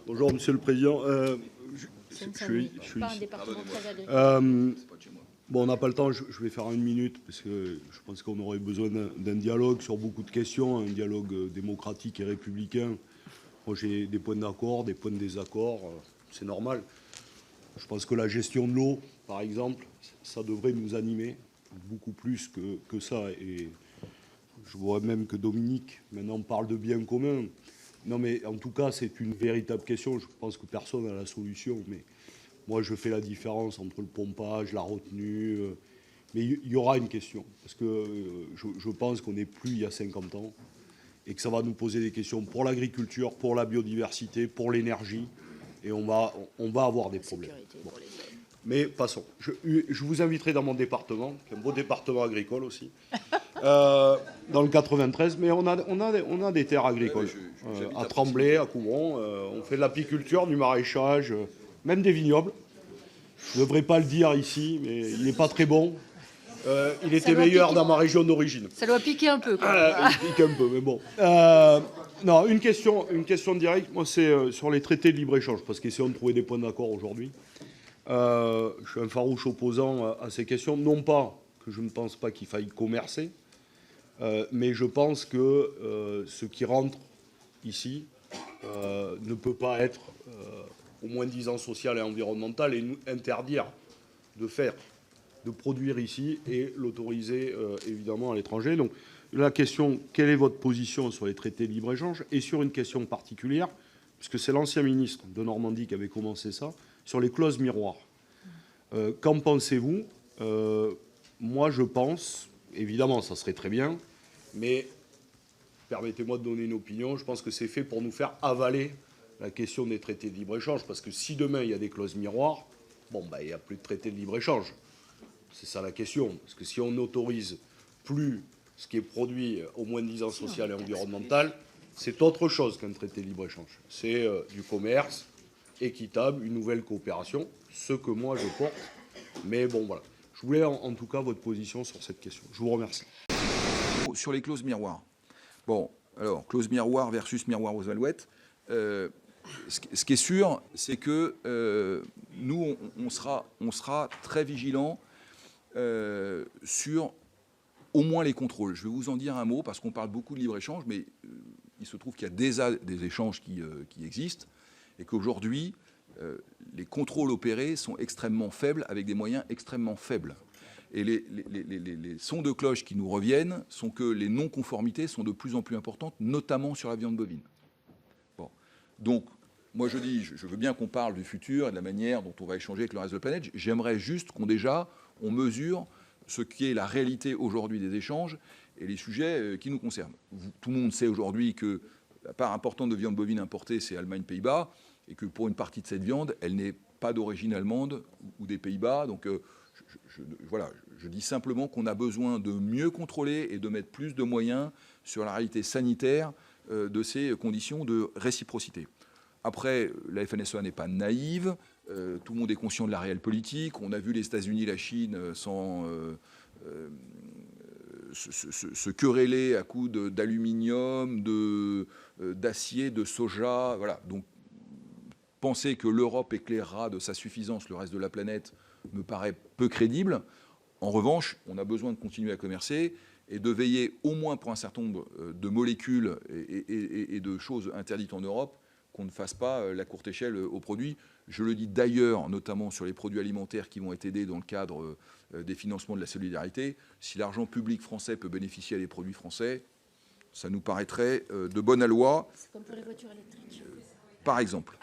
Bonjour, Monsieur le Président. Je suis pas un département très agricole. Bon, on n'a pas le temps, je vais faire une minute, parce que je pense qu'on aurait besoin d'un dialogue sur beaucoup de questions, un dialogue démocratique et républicain. Moi, j'ai des points d'accord, des points de désaccord, c'est normal. Je pense que la gestion de l'eau, par exemple, ça devrait nous animer beaucoup plus que ça. Et je vois même que Dominique, maintenant, parle de bien commun. Non, mais en tout cas, c'est une véritable question. Je pense que personne n'a la solution, mais moi, je fais la différence entre le pompage, la retenue. Mais il y aura une question, parce que je pense qu'on n'est plus il y a 50 ans, et que ça va nous poser des questions pour l'agriculture, pour la biodiversité, pour l'énergie, et on va avoir des problèmes. Bon. Mais passons. Je vous inviterai dans mon département, qui est un beau département agricole aussi, dans le 93, mais on a des terres agricoles. À Tremblay, à Coubron, on fait de l'apiculture, du maraîchage, même des vignobles. Je ne devrais pas le dire ici, mais il n'est pas très bon. Il était meilleur dans ma région d'origine. Ça doit piquer un peu, quoi. Il pique un peu, mais bon. Non, une question directe, moi, c'est sur les traités de libre-échange, parce qu'essayons de trouver des points d'accord aujourd'hui. Je suis un farouche opposant à ces questions. Non pas que je ne pense pas qu'il faille commercer, mais je pense que ce qui rentre ici ne peut pas être au moins-disant social et environnemental et nous interdire de produire ici et l'autoriser évidemment à l'étranger. Donc la question, quelle est votre position sur les traités de libre-échange? Et sur une question particulière, puisque c'est l'ancien ministre de Normandie qui avait commencé ça, sur les clauses miroirs. Qu'en pensez-vous? Moi, je pense, évidemment, ça serait très bien, mais permettez-moi de donner une opinion, je pense que c'est fait pour nous faire avaler la question des traités de libre-échange, parce que si demain il y a des clauses miroirs, bon, bah, il n'y a plus de traités de libre-échange. C'est ça la question. Parce que si on n'autorise plus ce qui est produit au moins-disant social et environnemental, c'est autre chose qu'un traité de libre-échange. C'est du commerce équitable, une nouvelle coopération, ce que moi je porte. Mais bon, voilà. Je voulais en tout cas votre position sur cette question. Je vous remercie. Sur les clauses miroirs. Bon, alors, clause miroir versus miroir aux alouettes. Ce qui est sûr, c'est que nous, on sera très vigilants sur au moins les contrôles. Je vais vous en dire un mot, parce qu'on parle beaucoup de libre-échange, mais il se trouve qu'il y a déjà des échanges qui existent, et qu'aujourd'hui, les contrôles opérés sont extrêmement faibles, avec des moyens extrêmement faibles. Et les sons de cloche qui nous reviennent sont que les non-conformités sont de plus en plus importantes, notamment sur la viande bovine. Bon. Donc, moi je dis, je veux bien qu'on parle du futur et de la manière dont on va échanger avec le reste de la planète. J'aimerais juste qu'on mesure ce qui est la réalité aujourd'hui des échanges et les sujets qui nous concernent. Tout le monde sait aujourd'hui que la part importante de viande bovine importée, c'est Allemagne-Pays-Bas, et que pour une partie de cette viande, elle n'est pas d'origine allemande ou des Pays-Bas. Donc voilà, je dis simplement qu'on a besoin de mieux contrôler et de mettre plus de moyens sur la réalité sanitaire de ces conditions de réciprocité. Après, la FNSEA n'est pas naïve, tout le monde est conscient de la réelle politique. On a vu les États-Unis, la Chine se quereller à coups d'aluminium, d'acier, de soja. Voilà. Donc, penser que l'Europe éclairera de sa suffisance le reste de la planète me paraît peu crédible. En revanche, on a besoin de continuer à commercer et de veiller au moins pour un certain nombre de molécules et de choses interdites en Europe, qu'on ne fasse pas la courte échelle aux produits. Je le dis d'ailleurs, notamment sur les produits alimentaires qui vont être aidés dans le cadre des financements de la solidarité. Si l'argent public français peut bénéficier à des produits français, ça nous paraîtrait de bonne loi. C'est comme pour les voitures électriques. Par exemple.